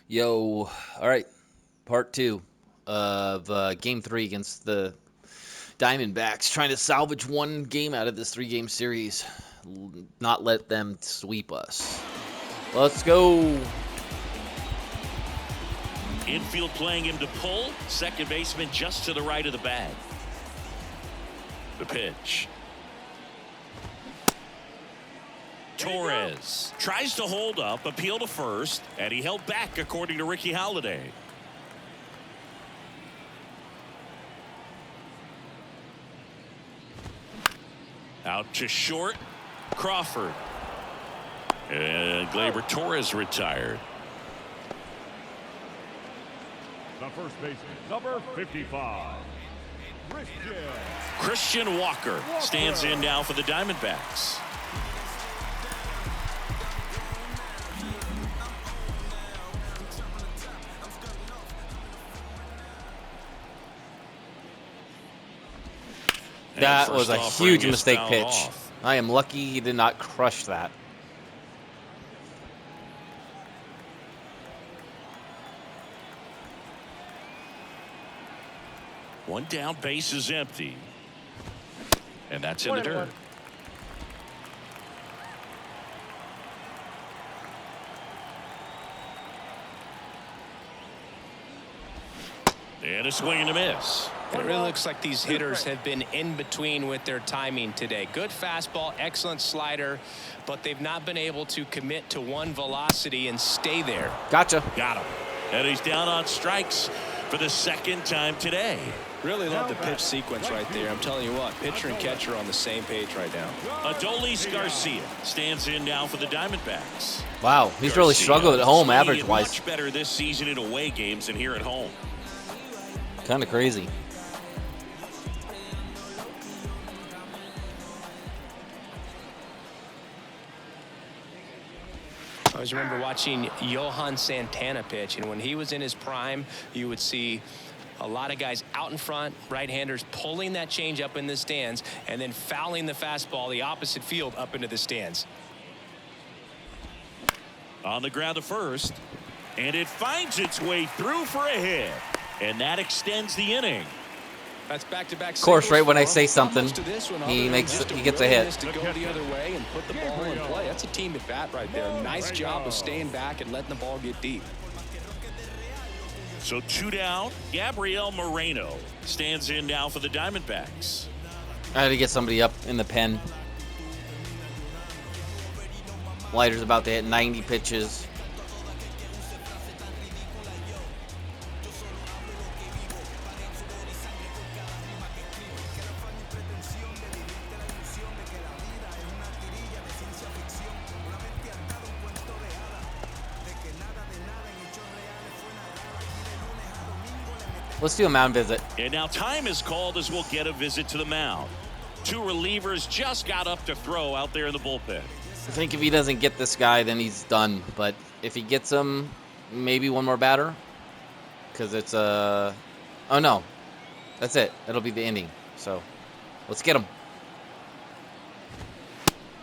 Yo, all right, part two of game three against the Diamondbacks, trying to salvage one game out of this three-game series, not let them sweep us. Let's go. Infield playing him to pull. Second baseman just to the right of the bag. The pitch. Torres tries to hold up, appeal to first, and he held back according to Ricky Halladay. Out to short. Crawford. And Gleyber Torres retired. The first baseman, number 55, Christian Walker stands in now for the Diamondbacks. That was a huge mistake pitch. I am lucky he did not crush that. One down, base is empty. And that's in the dirt. And a swing and a miss. And it really looks like these hitters have been in between with their timing today. Good fastball, excellent slider, but they've not been able to commit to one velocity and stay there. Gotcha. Got him. And he's down on strikes for the second time today. Really love the pitch sequence right there. I'm telling you what, pitcher and catcher are on the same page right now. Adolis Garcia stands in now for the Diamondbacks. Wow, he's really struggled at home average-wise. Much better this season in away games than here at home. Kind of crazy. I always remember watching Johan Santana pitch, and when he was in his prime, you would see a lot of guys out in front, right-handers pulling that change up in the stands and then fouling the fastball the opposite field up into the stands. On the ground to first, and it finds its way through for a hit, and that extends the inning. That's back-to-back. Of course, right when I say something, he gets a hit. To go the other way and put the ball in play. That's a team at bat right there. Nice job of staying back and letting the ball get deep. So two down. Gabriel Moreno stands in now for the Diamondbacks. I had to get somebody up in the pen. Leiter's about to hit 90 pitches. Let's do a mound visit. And now time is called as we'll get a visit to the mound. Two relievers just got up to throw out there in the bullpen. I think if he doesn't get this guy, then he's done. But if he gets him, maybe one more batter. Because it's a... Oh, no. That's it. It'll be the inning. So, let's get him.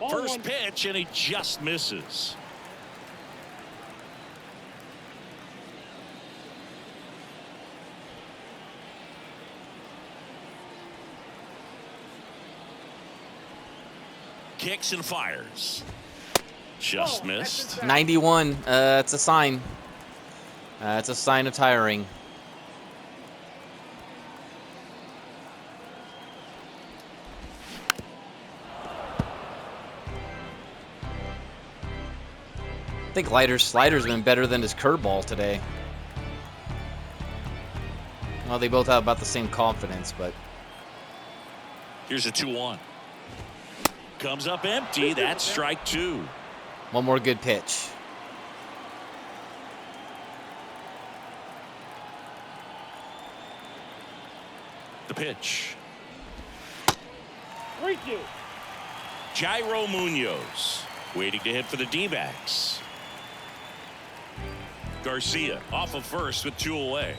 First pitch, and he just misses. Kicks and fires. Just missed. 91. It's a sign. It's a sign of tiring. I think Leiter's slider's been better than his curveball today. Well, they both have about the same confidence, but... Here's a 2-1. Comes up empty. That's strike two. One more good pitch. The pitch. Jairo Munoz waiting to hit for the D-backs. Garcia off of first with two away.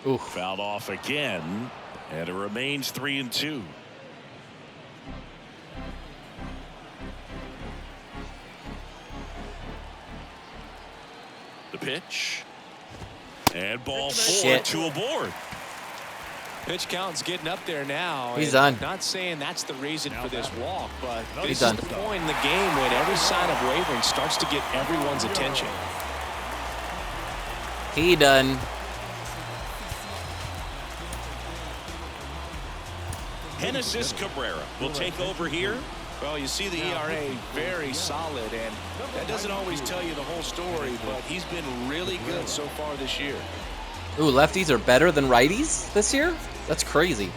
Oof. Fouled off again, and it remains 3-2. pitch. And ball 4, Shit. 2 aboard. Pitch count's getting up there now. He's done. Not saying that's the reason for this walk, but He's this done. is the point in the game when every sign of wavering starts to get everyone's attention. He done. Genesis Cabrera will take over here. Well, you see the ERA very solid, and that doesn't always tell you the whole story, but he's been really good so far this year. Ooh, lefties are better than righties this year? That's crazy.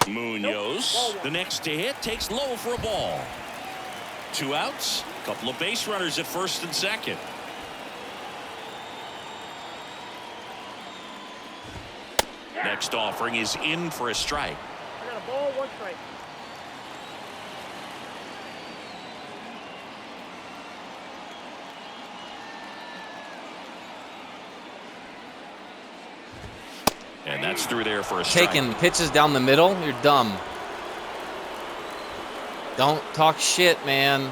Munoz, the next to hit, takes low for a ball. 2 outs, couple of base runners at first and second. Next offering is in for a strike. I got a ball, 1 strike. And that's through there for a strike. Taking pitches down the middle? You're dumb. Don't talk shit, man.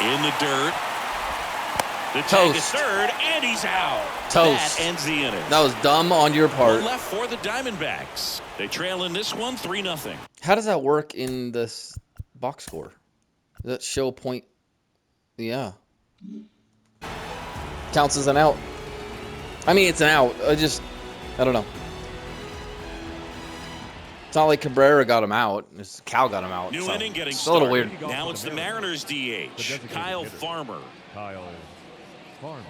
In the dirt. The tag is Toast. third, and he's out. Toast. That ends the inning. That was dumb on your One part. left for the Diamondbacks. They trail in this one 3-0. How does that work in this box score? Does that show point? Yeah. Counts as an out. I mean, it's an out. I don't know. It's not like Cabrera got him out. It's Cal got him out. New so inning getting it's a started. little weird. Now it's the Mariners DH, Kyle Farmer. Kyle Farmer.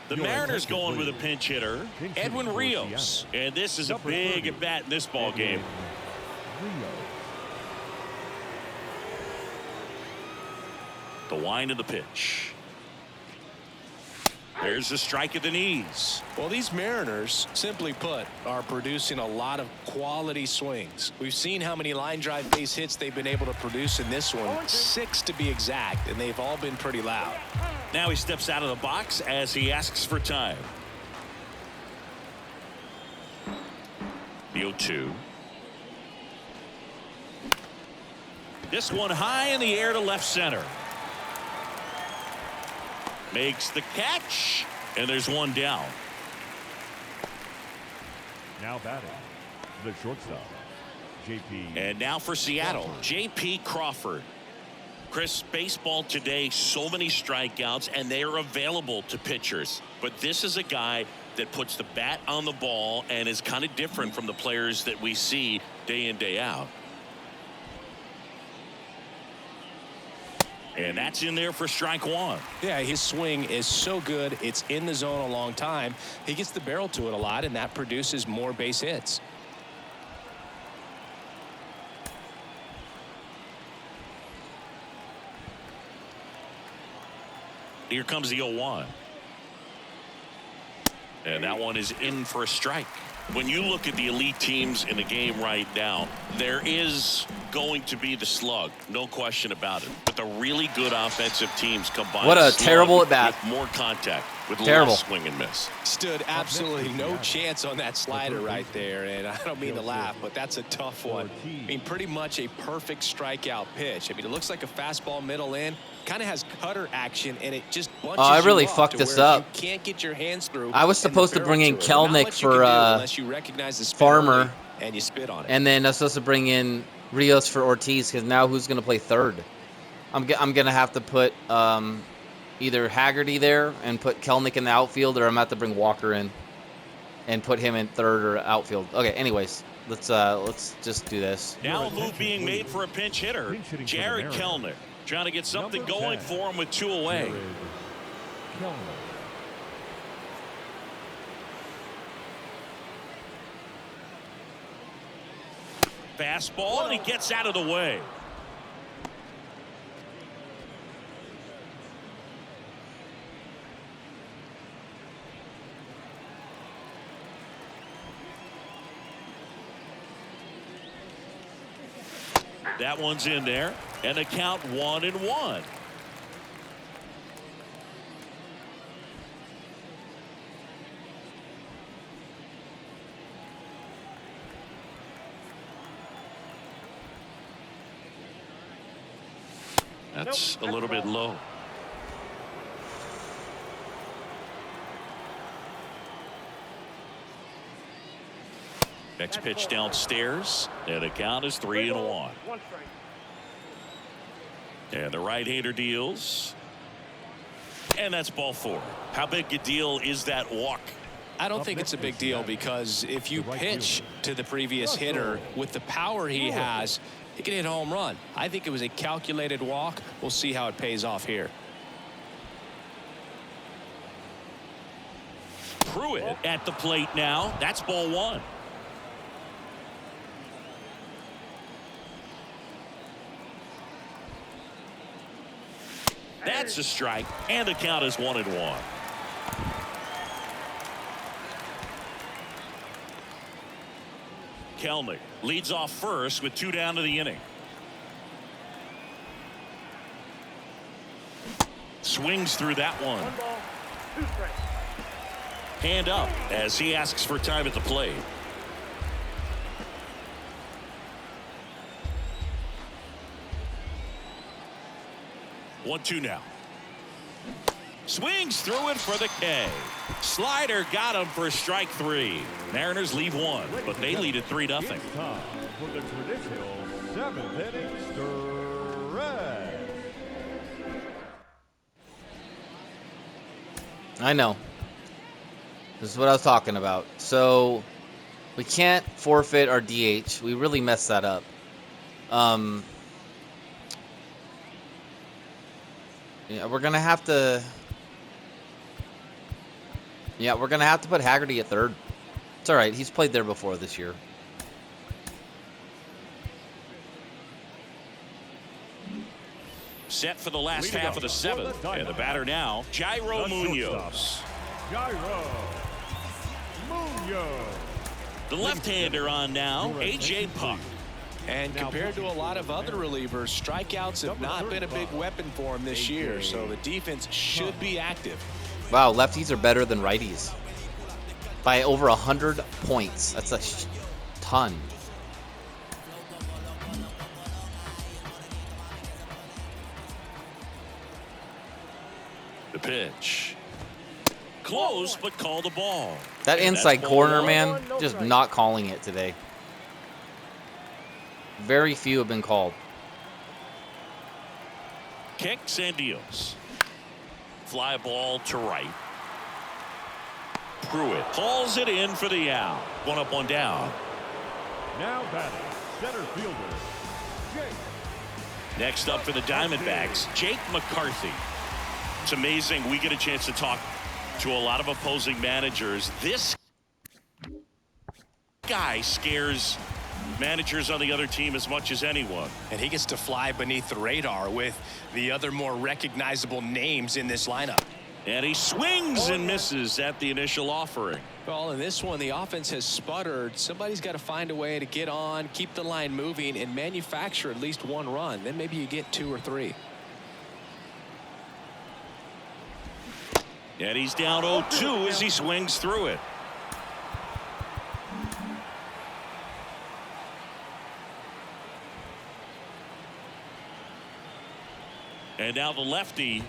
The Mariners going with a pinch hitter, Edwin Rios. And this is a big at bat in this ball game. The wind of the pitch. There's a strike at the knees. Well, these Mariners, simply put, are producing a lot of quality swings. We've seen how many line drive base hits they've been able to produce in this one, 6 to be exact, and they've all been pretty loud. Now he steps out of the box as he asks for time. The 0-2. This one high in the air to left center. Makes the catch, and there's one down. Now batting, the shortstop, J.P. And now for Seattle, J.P. Crawford. Chris, baseball today, so many strikeouts, and they are available to pitchers. But this is a guy that puts the bat on the ball and is kind of different from the players that we see day in, day out. And that's in there for strike 1. Yeah, his swing is so good. It's in the zone a long time. He gets the barrel to it a lot, and that produces more base hits. Here comes the 0-1. And that one is in for a strike. When you look at the elite teams in the game right now, there is going to be the slug, no question about it. But the really good offensive teams combine. What a terrible at bat. With more contact, with Terrible. less swing and miss. Stood absolutely no chance on that slider right there, and I don't mean to laugh, but that's a tough one. I mean, pretty much a perfect strikeout pitch. I mean, it looks like a fastball middle in, kind of has cutter action, and it just bunches I really you up fucked to this where up. You can't get your hands through. I was and the supposed to barrel bring in to it. Not Kelnick much you for, can do unless you recognize the spin Farmer. early and you spit on it. And then I was supposed to bring in Rios for Ortiz because now who's going to play third? I'm going to have to put either Haggerty there and put Kelnick in the outfield, or I'm going to have to bring Walker in and put him in third or outfield. Okay, anyways, let's just do this. Now a move being made for a pinch hitter, Jared Kelnick. Trying to get something Number going 10, for him with 2 away. Jared Kellner. Fastball, and he gets out of the way. That one's in there, and the count 1-1. That's a little bit low. Next pitch downstairs, and the count is 3-1. And the right-hander deals. And that's ball 4. How big a deal is that walk? I don't think it's a big deal because if you pitch to the previous hitter with the power he has, he can hit a home run. I think it was a calculated walk. We'll see how it pays off here. Pruitt at the plate now. That's ball 1. That's a strike, and the count is 1-1. Kelnick leads off first with 2 down to the inning. Swings through that one. Hand up as he asks for time at the plate. One-two now. Swings through it for the K. Slider got him for strike 3. Mariners leave 1, but they lead at 3-0. It's time for the traditional 7th inning stretch. I know. This is what I was talking about. So we can't forfeit our DH. We really messed that up. Yeah, we're gonna have to. Yeah, we're gonna have to put Haggerty at third. It's all right. He's played there before this year. Set for the last half of the 7th. And the batter now, Jairo Munoz. Jairo Munoz. The left-hander on now, A.J. Puck. And compared to a lot of other relievers, strikeouts have not been a big weapon for him this year, so the defense should be active. Wow, lefties are better than righties by over 100 points. That's a ton. The pitch. Close, but call the ball. That And inside that's ball corner, 1. man, just not calling it today. Very few have been called. Kicks and deals. Fly ball to right. Pruitt hauls it in for the out. 1 up, 1 down. Now batting, center fielder, Jake. Next up for the Diamondbacks, Jake McCarthy. It's amazing we get a chance to talk to a lot of opposing managers. This guy scares managers on the other team as much as anyone. And he gets to fly beneath the radar with the other more recognizable names in this lineup. And he swings and misses at the initial offering. Well, in this one, the offense has sputtered. Somebody's got to find a way to get on, keep the line moving, and manufacture at least 1 run. Then maybe you get 2 or 3. And he's down 0-2 as he swings through it. And now the lefty,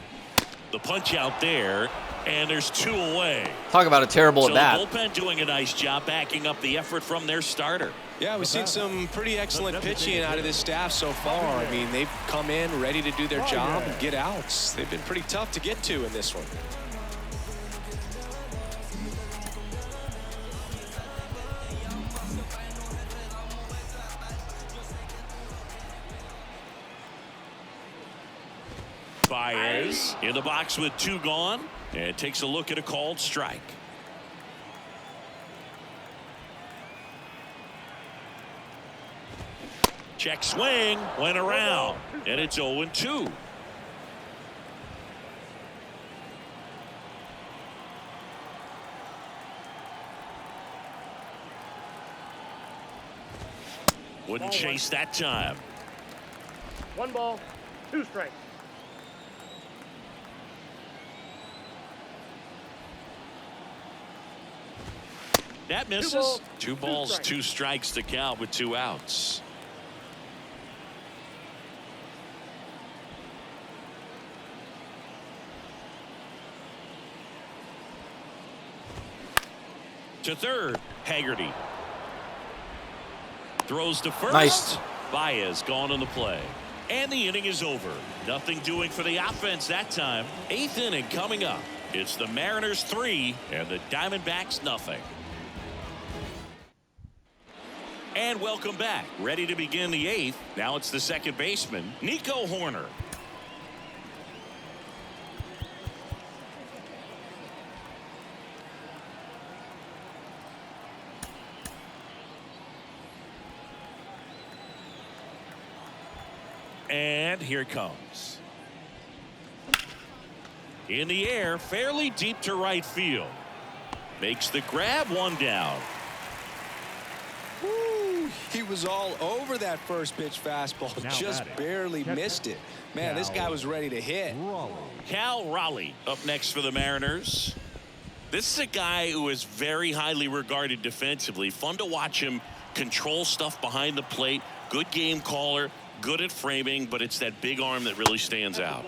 the punch out there, and there's 2 away. Talk about a terrible So at bat. the bullpen doing a nice job backing up the effort from their starter. Yeah, we've seen some pretty excellent pitching out of this staff so far. I mean, they've come in ready to do their job and get outs. They've been pretty tough to get to in this one. Baez in the box with 2 gone and takes a look at a called strike. Check swing, went around, and it's 0-2. Wouldn't chase that time. 1 ball, 2 strikes. That misses. 2 balls, 2 strikes to count with 2 outs. To third, Haggerty. Throws to first. Nice. Baez gone on the play. And the inning is over. Nothing doing for the offense that time. 8th inning coming up. It's the Mariners 3 and the Diamondbacks nothing. And welcome back. Ready to begin the 8th. Now it's the second baseman, Nico Horner. And here it comes. In the air, fairly deep to right field. Makes the grab, 1 down. Woo, he was all over that first pitch fastball. Now Just batting. barely Catcher. missed it. Man, this guy was ready to hit. Raleigh. Cal Raleigh up next for the Mariners. This is a guy who is very highly regarded defensively. Fun to watch him control stuff behind the plate. Good game caller. Good at framing, but it's that big arm that really stands out.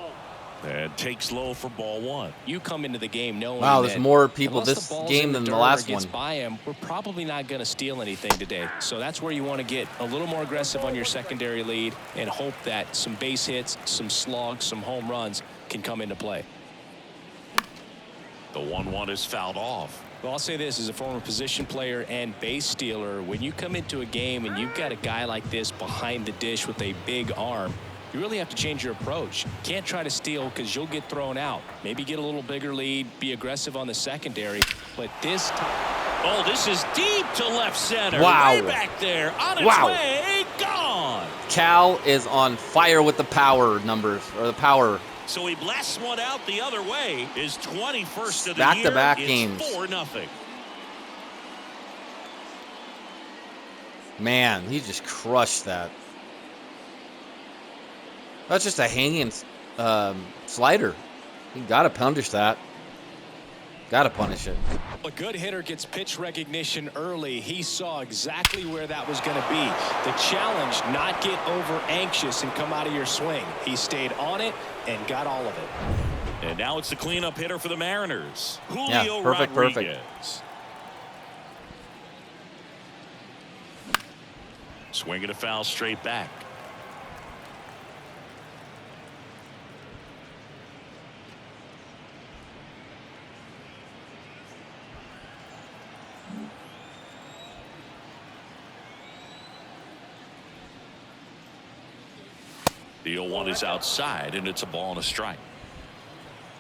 And takes low for ball 1. You come into the game knowing Wow, there's that more people unless this the ball's game in than the dirt or last gets one. by him, we're probably not going to steal anything today. So that's where you want to get a little more aggressive on your secondary lead and hope that some base hits, some slugs, some home runs can come into play. The 1-1 is fouled off. Well, I'll say this as a former position player and base stealer, when you come into a game and you've got a guy like this behind the dish with a big arm, you really have to change your approach. Can't try to steal because you'll get thrown out. Maybe get a little bigger lead, be aggressive on the secondary. But this time. Oh, this is deep to left center. Wow. Way back there. On its Wow. way. Gone. Cal is on fire with the power numbers, or the power. So he blasts one out the other way. His 21st of the year. Back-to-back It's games. 4-0. Man, he just crushed that. That's just a hanging slider. You got to punish that. Got to punish it. A good hitter gets pitch recognition early. He saw exactly where that was going to be. The challenge, not get over anxious and come out of your swing. He stayed on it and got all of it. And now it's the cleanup hitter for the Mariners, Julio Yeah, perfect. Rodriguez. Swing and a foul straight back. The 0-1 is outside, and it's a ball and a strike.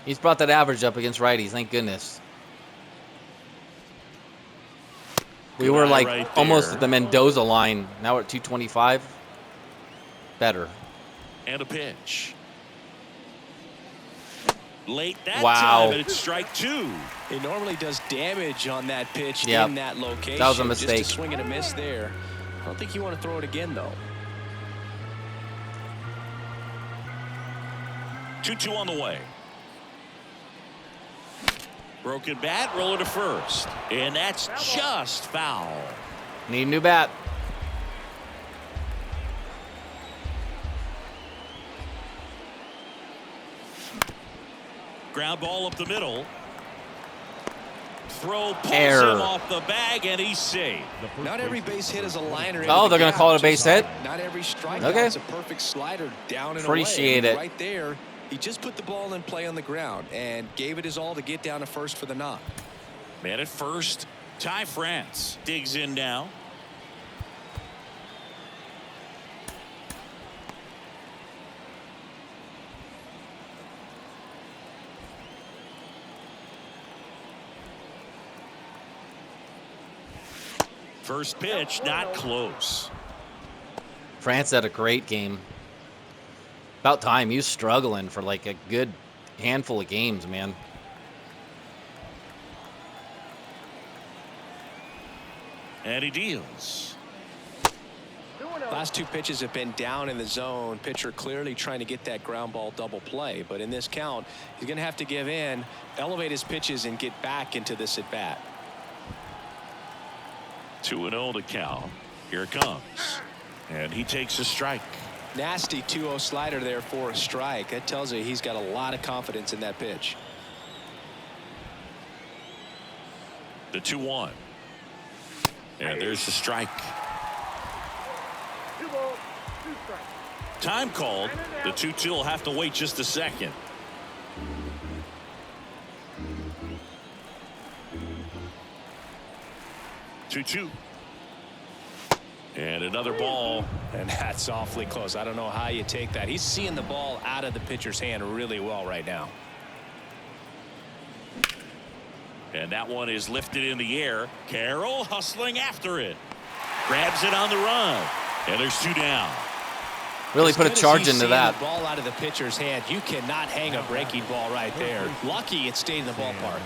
He's brought that average up against righties. Thank goodness. We Good were eye like right almost there. at the Mendoza line. Now we're at 225. Better. And a pitch. Late that Wow. time, and it's strike 2. It normally does damage on that pitch Yep. in that location. That was a mistake. Just a swing and a miss there. I don't think you want to throw it again, though. 2-2 on the way. Broken bat, roller to first. And that's just foul. Need a new bat. Ground ball up the middle. Throw pulls Error. him off the bag, and he's safe. The first Not every baseman base hit is a liner. Oh, they're going gonna call it a base hit? Not every strikeout Okay. is a perfect slider down and Appreciate away. it. Right there, he just put the ball in play on the ground and gave it his all to get down to first for the knock. Man at first. Ty France digs in now. First pitch, not close. France had a great game. About time. He was struggling for like a good handful of games, man. And he deals. Last two pitches have been down in the zone. Pitcher clearly trying to get that ground ball double play. But in this count, he's going to have to give in, elevate his pitches, and get back into this at bat. 2-0 to count. Here it comes. And he takes a strike. Nasty 2-0 slider there for a strike. That tells you he's got a lot of confidence in that pitch. The 2-1. And there's the strike. 2 balls, 2 strikes. Time called. The 2-2 will have to wait just a second. Two. And another ball. And that's awfully close. I don't know how you take that. He's seeing the ball out of the pitcher's hand really well right now. And that one is lifted in the air. Carroll hustling after it. Grabs it on the run. And there's 2 down. Really As put a good as charge he's into seeing that. The ball out of the pitcher's hand. You cannot hang a breaking ball right there. Lucky it stayed in the ballpark.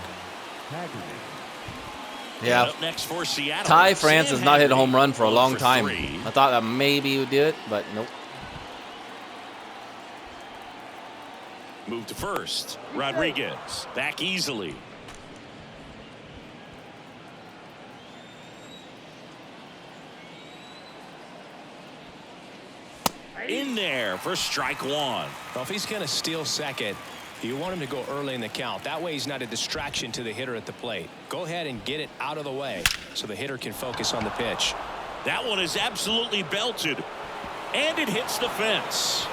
Yeah. Up next for Seattle. Ty France has not hit a home run for a long for time. 3. I thought that maybe he would do it, but nope. Move to first. Rodriguez back easily. In there for strike 1. Well, if he's going to steal second, you want him to go early in the count. That way he's not a distraction to the hitter at the plate. Go ahead and get it out of the way so the hitter can focus on the pitch. That one is absolutely belted. And it hits the fence.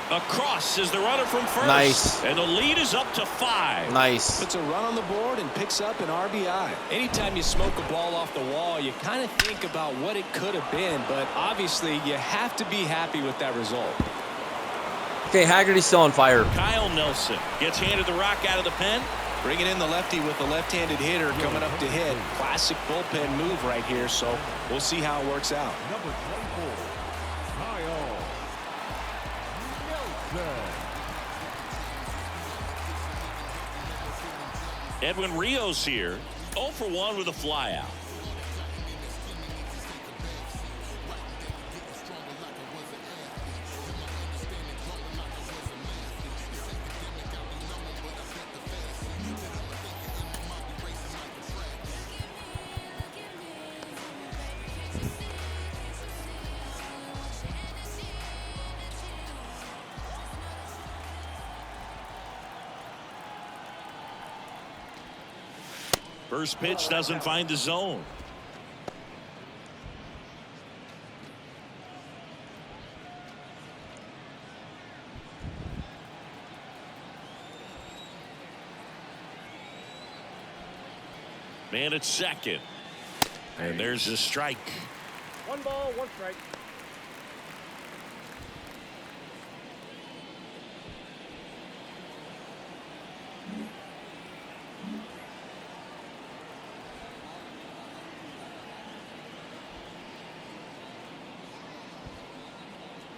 Across is the runner from first. Nice. And the lead is up to 5. Nice. Puts a run on the board and picks up an RBI. Anytime you smoke a ball off the wall, you kind of think about what it could have been, but obviously you have to be happy with that result. Okay, Haggerty's still on fire. Kyle Nelson gets handed the rock out of the pen. Bringing in the lefty with the left-handed hitter coming up to hit. Classic bullpen move right here, so we'll see how it works out. Number 24, Kyle Nelson. Edwin Rios here. 0 for 1 with a flyout. First pitch doesn't find the zone. Man at second. And there's a strike. 1 ball, 1 strike.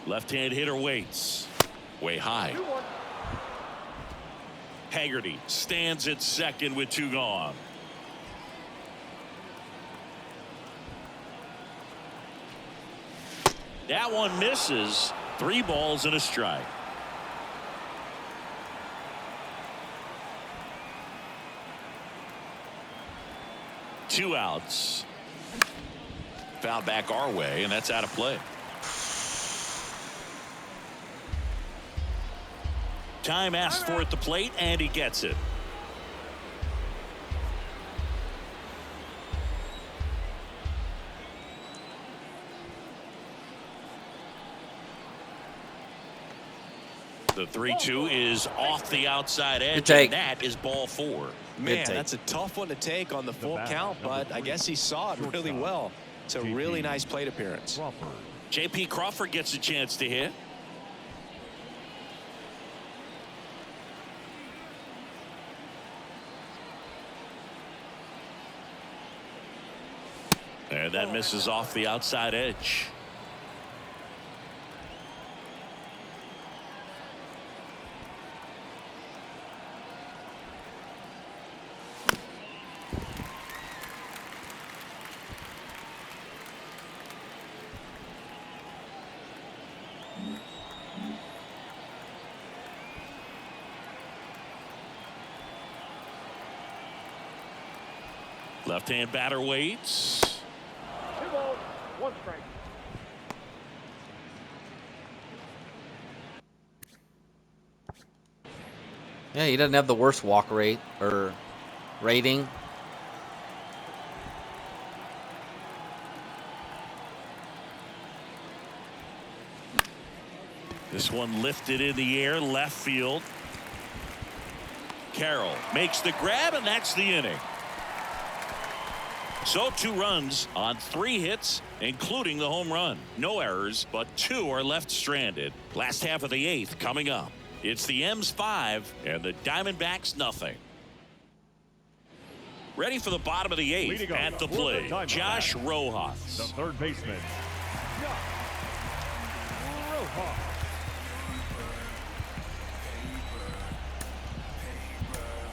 Left-hand hitter waits. Way high. 2-1. Haggerty stands at second with 2 gone. That one misses. 3 balls and a strike. Two outs. Foul back our way, and that's out of play. Time asked for at the plate, and he gets it. The 3-2 is off the outside edge, take. and that is ball 4. Man, take. that's a tough one to take on the full batter, count, number but I 3, guess he saw it really shortstop, well. It's a JP really nice plate appearance. Crawford. J.P. Crawford gets a chance to hit. And that misses off the outside edge. Left-hand batter waits. 2 balls, 1 strike. Yeah, he doesn't have the worst walk rate or rating. This one lifted in the air, left field. Carroll makes the grab, and that's the inning. So 2 runs on 3 hits, including the home run. No errors, but 2 are left stranded. Last half of the 8th coming up. It's the M's 5 and the Diamondbacks nothing. Ready for the bottom of the 8th Leading at off the for plate, the Diamondbacks, Josh the Rojas. third baseman, Josh Rojas.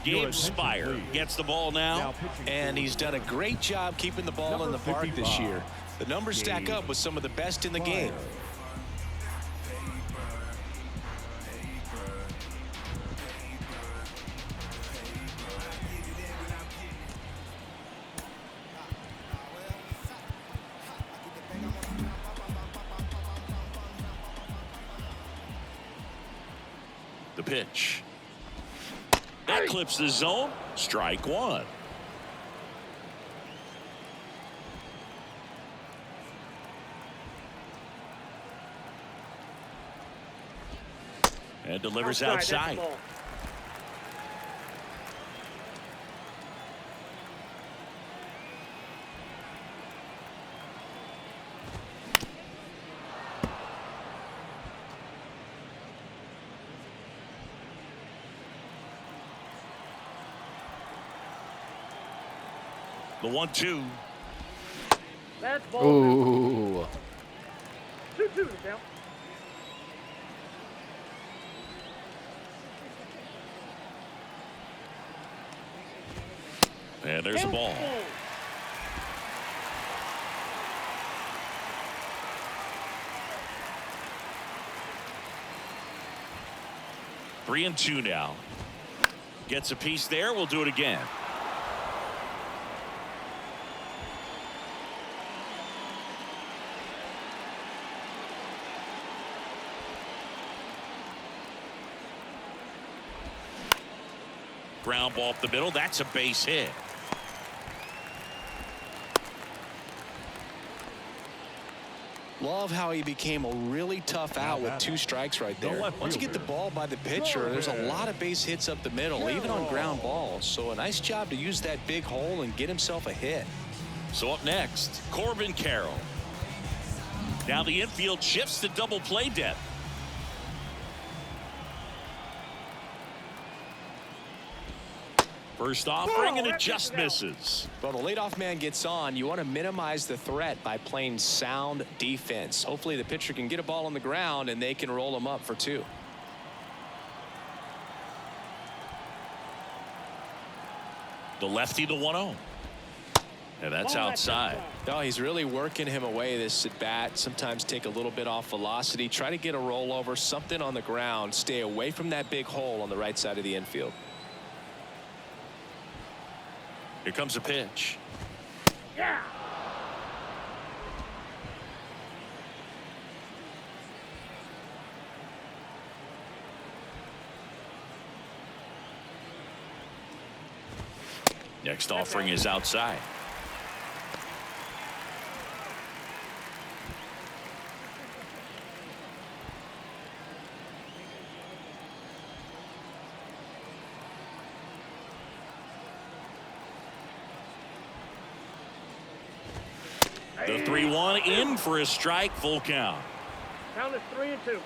Gabe Spire gets the ball now. And he's done a great job keeping the ball in the park this year. The numbers stack up with some of the best in the game. The pitch. That clips the zone. Strike 1. And delivers outside. That's the ball. The 1-2. That's ball. Ooh. 2-2 to count. And there's a ball. Three and 2 now. Gets a piece there. We'll do it again. Ground ball up the middle. That's a base hit. Love how he became a really tough out with 2 strikes right there. Once you get the ball by the pitcher, there's a lot of base hits up the middle, even on ground balls. So a nice job to use that big hole and get himself a hit. So up next, Corbin Carroll. Now the infield shifts to double play depth. First offering, and it just misses. Well, the leadoff man gets on. You want to minimize the threat by playing sound defense. Hopefully the pitcher can get a ball on the ground and they can roll him up for 2. The lefty, the 1-0. And that's outside. No, he's really working him away this at bat. Sometimes take a little bit off velocity. Try to get a rollover, something on the ground. Stay away from that big hole on the right side of the infield. Here comes a pitch. Yeah. Next offering is outside. The 3-1 in for a strike, full count. Count is 3 and 2.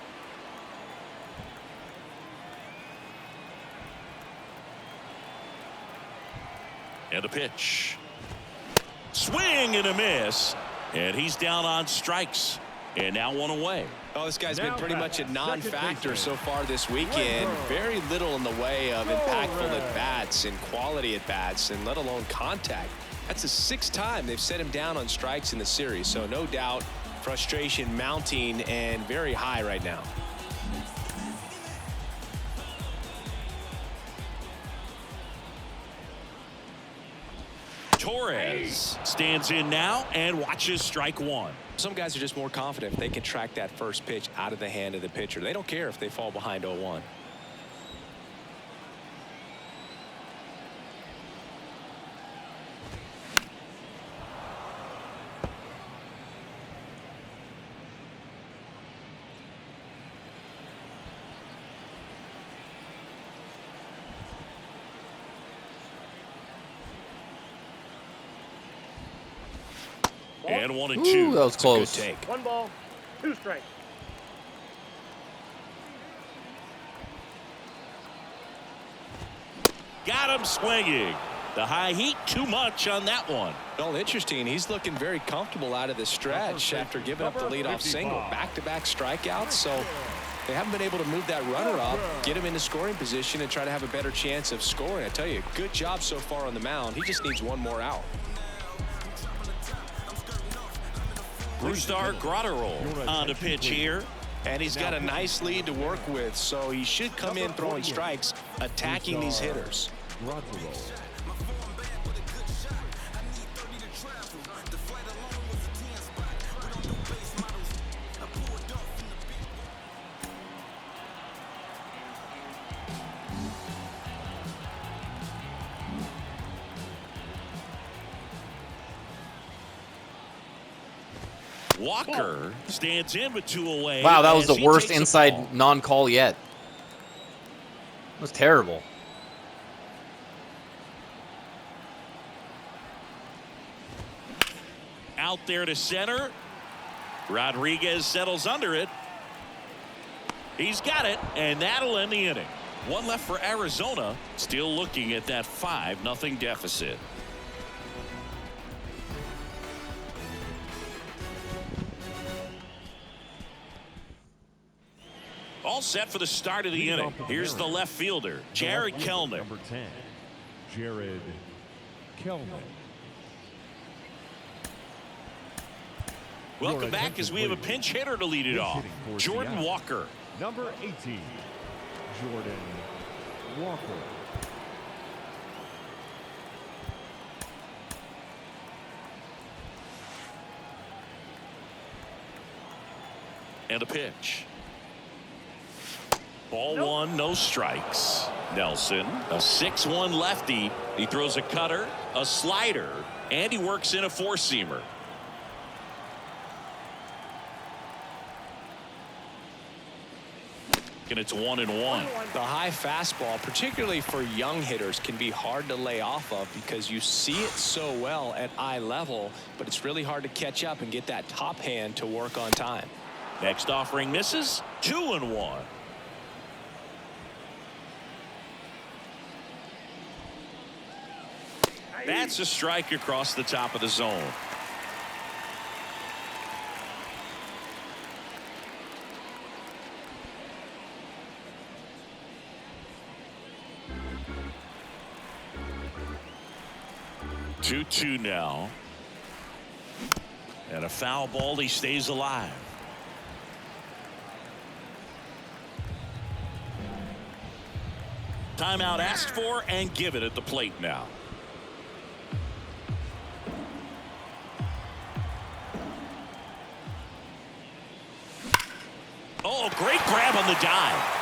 And a pitch. Swing and a miss. And he's down on strikes. And now one away. Oh, this guy's been Now pretty back, much a second non-factor baseman. so far this weekend. Very little in the way of impactful at-bats and quality at-bats, and let alone contact. That's the 6th time they've set him down on strikes in the series. So no doubt frustration mounting and very high right now. Torres stands in now and watches strike one. Some guys are just more confident if they can track that first pitch out of the hand of the pitcher. They don't care if they fall behind 0-1. And 1-2. Ooh, that was It's a good close. take. 1 ball, 2 strikes. Got him swinging. The high heat, too much on that one. Well, interesting. He's looking very comfortable out of the stretch after giving up the leadoff single. Back-to-back strikeouts, so they haven't been able to move that runner up, get him into scoring position, and try to have a better chance of scoring. I tell you, good job so far on the mound. He just needs one more out. Brusdar Grotterol on the pitch here. And he's got a nice lead to work with, so he should come in throwing strikes, attacking these hitters. Walker stands in with 2 away. Wow, that was as the he worst takes a inside ball. non-call yet. It was terrible. Out there to center. Rodriguez settles under it. He's got it, and that'll end the inning. 1 left for Arizona. Still looking at that 5-0 deficit. All set for the start of the inning. Here's the left fielder, Jared Kelenic. Number 10, Jared Kelenic. Welcome back as we have a pinch hitter to lead it off. Jordan Walker. Number 18, Jordan Walker. And a pitch. Ball 1, no strikes. Nelson, a 6-1 lefty. He throws a cutter, a slider, and he works in a 4-seamer. And it's 1-1. The high fastball, particularly for young hitters, can be hard to lay off of because you see it so well at eye level, but it's really hard to catch up and get that top hand to work on time. Next offering misses. 2-1. That's a strike across the top of the zone. Two now. And a foul ball. He stays alive. Timeout asked for and given at the plate now. Oh, great grab on the dive.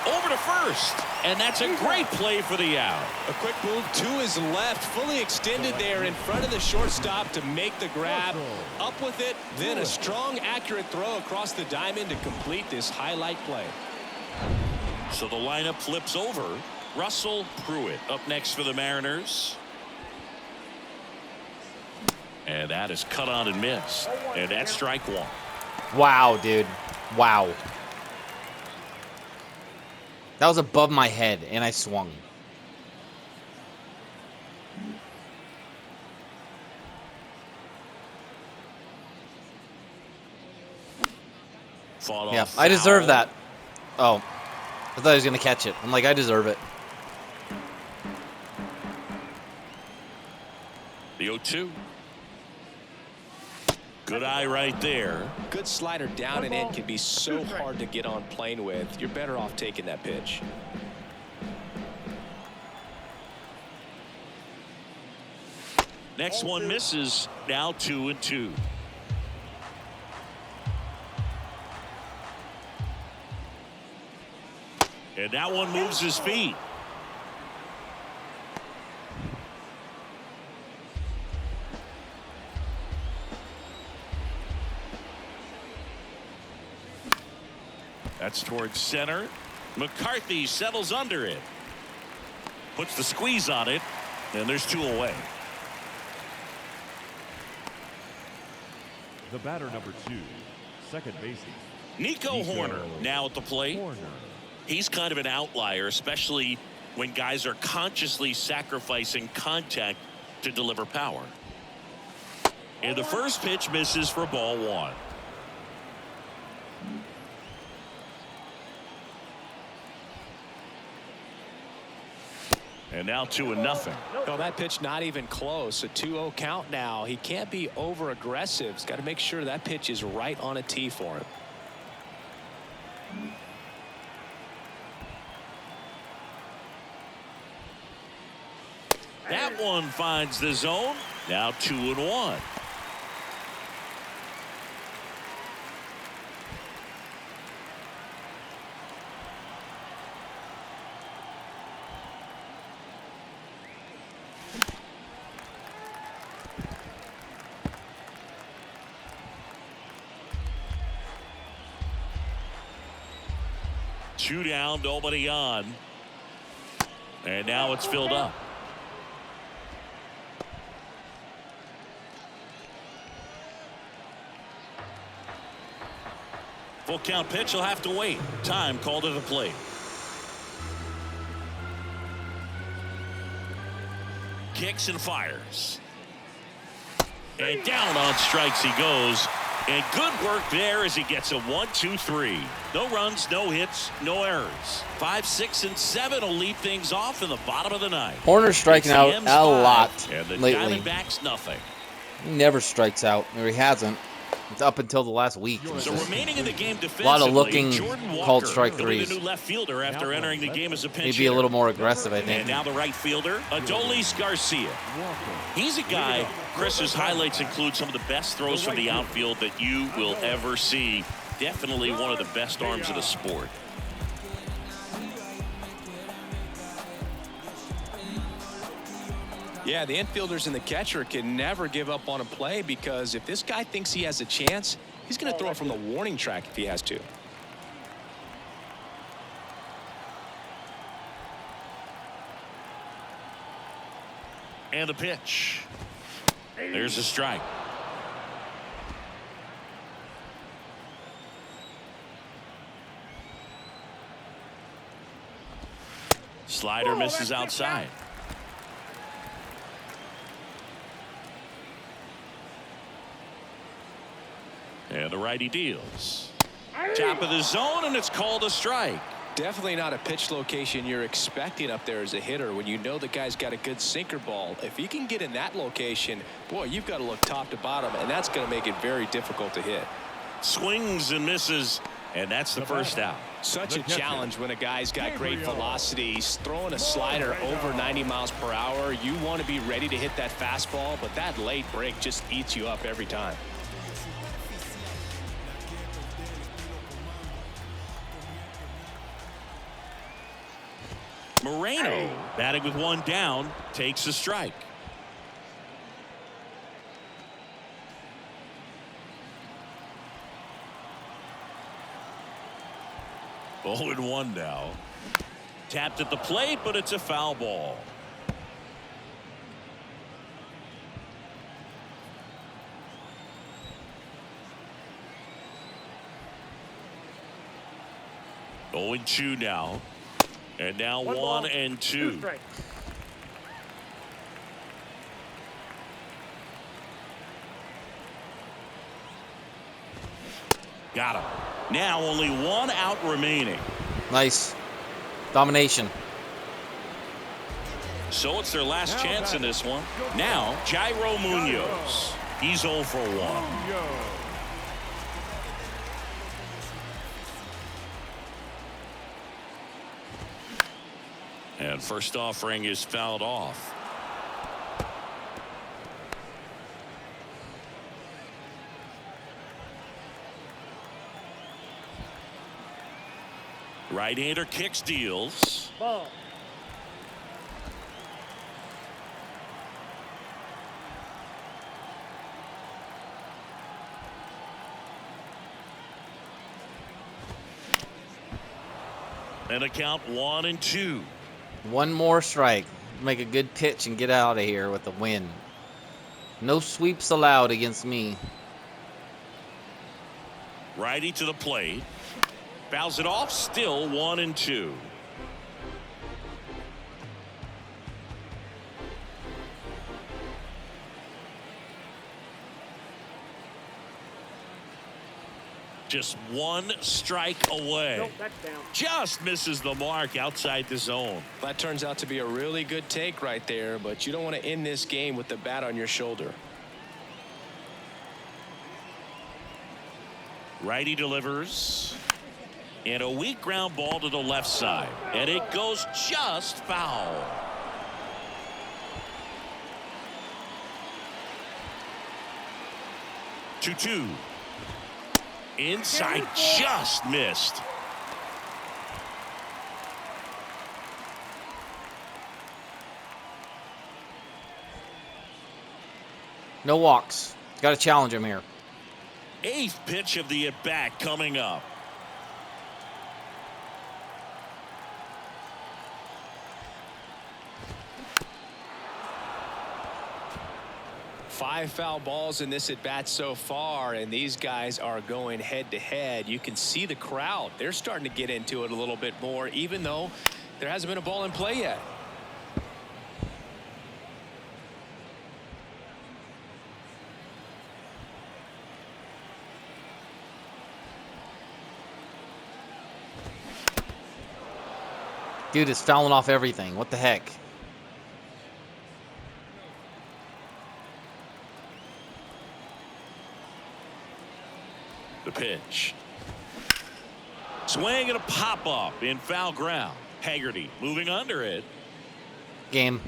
Over to first. And that's a great play for the out. A quick move to his left, fully extended there in front of the shortstop to make the grab. Up with it, then a strong, accurate throw across the diamond to complete this highlight play. So the lineup flips over. Russell Pruitt up next for the Mariners. And that is cut on and missed. And that's strike 1. Wow, dude. Wow. That was above my head, and I swung. Fought Yeah, off I deserve foul. that. Oh, I thought he was going to catch it. I'm like, I deserve it. The 0-2. Good eye right there. Good slider down and in can be so hard to get on plane with. You're better off taking that pitch. Next one misses. Now 2-2. And that one moves his feet. That's towards center. McCarthy settles under it. Puts the squeeze on it. And there's 2 away. The batter number 2, second baseman. Nico Horner now at the plate. Horner. He's kind of an outlier, especially when guys are consciously sacrificing contact to deliver power. And the first pitch misses for ball 1. And now 2-0. Oh, that pitch not even close. A 2-0 count now. He can't be over aggressive. He's got to make sure that pitch is right on a tee for him. That one finds the zone. Now 2-1. Two down, nobody on. And now it's filled up. Full count pitch. He'll have to wait. Time called at the plate. Kicks and fires. And down on strikes he goes. And good work there as he gets a 1-2-3. No runs, no hits, no errors. 5, 6, and 7 will lead things off in the bottom of the ninth. Horner's striking It's the out M's a lot 5, and the lately. Diamondbacks nothing. He never strikes out, or he hasn't. It's up until the last week. So remaining in the game defensively, A lot of looking Jordan Walker called strike will be threes. the new left fielder after entering the game as a pinch Maybe a hitter. little more aggressive, I And think. now the right fielder, Adolis Garcia. He's a guy, Chris's highlights include some of the best throws from the outfield that you will ever see. Definitely one of the best arms of the sport. Yeah, the infielders and the catcher can never give up on a play because if this guy thinks he has a chance, he's going to throw it from the warning track if he has to. And the pitch. There's a strike. Slider misses outside. And the righty deals. Top of the zone, and it's called a strike. Definitely not a pitch location you're expecting up there as a hitter when you know the guy's got a good sinker ball. If he can get in that location, boy, you've got to look top to bottom, and that's going to make it very difficult to hit. Swings and misses, and that's the first out. Such a challenge when a guy's got great velocity. He's throwing a slider over 90 miles per hour. You want to be ready to hit that fastball, but that late break just eats you up every time. Moreno, batting with one down, takes a strike. Oh, and 1 now. Tapped at the plate, but it's a foul ball. Oh, and 2 now. And now 1 and 2. Got him. Now only 1 out remaining. Nice. Domination. So it's their last chance in this one. Now, Jairo Munoz. He's 0 for 1. And first offering is fouled off. Right-hander kicks, deals. Ball. And a count 1-2. One more strike. Make a good pitch and get out of here with a win. No sweeps allowed against me. Righty to the plate. Fouls it off. Still 1-2. Just 1 strike away. Nope, that's down. Just misses the mark outside the zone. That turns out to be a really good take right there, but you don't want to end this game with the bat on your shoulder. Righty delivers. And a weak ground ball to the left side. And it goes just foul. Two. Inside, just missed. No walks. Got to challenge him here. 8th pitch of the at-bat coming up. Five foul balls in this at bat so far, and these guys are going head to head. You can see the crowd. They're starting to get into it a little bit more, even though there hasn't been a ball in play yet. Dude is fouling off everything. What the heck? The pitch. Swing and a pop-up in foul ground. Haggerty moving under it. Game.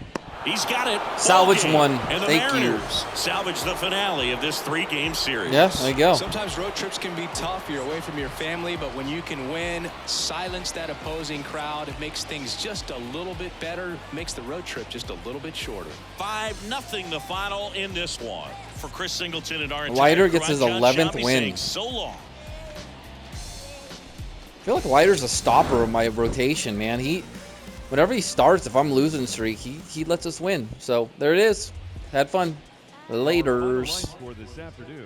He's got it. Salvage one. And the Thank you. Mariners salvage the finale of this 3-game series. Yeah, there you go. Sometimes road trips can be tough. You're away from your family, but when you can win, silence that opposing crowd, it makes things just a little bit better, makes the road trip just a little bit shorter. 5-0 the final in this one. For Chris Singleton and our Leiter gets his 11th win. So long. I feel like Leiter's a stopper of my rotation, man. Whenever he starts, if I'm losing streak, he lets us win. So there it is. Had fun. Laters. For this afternoon,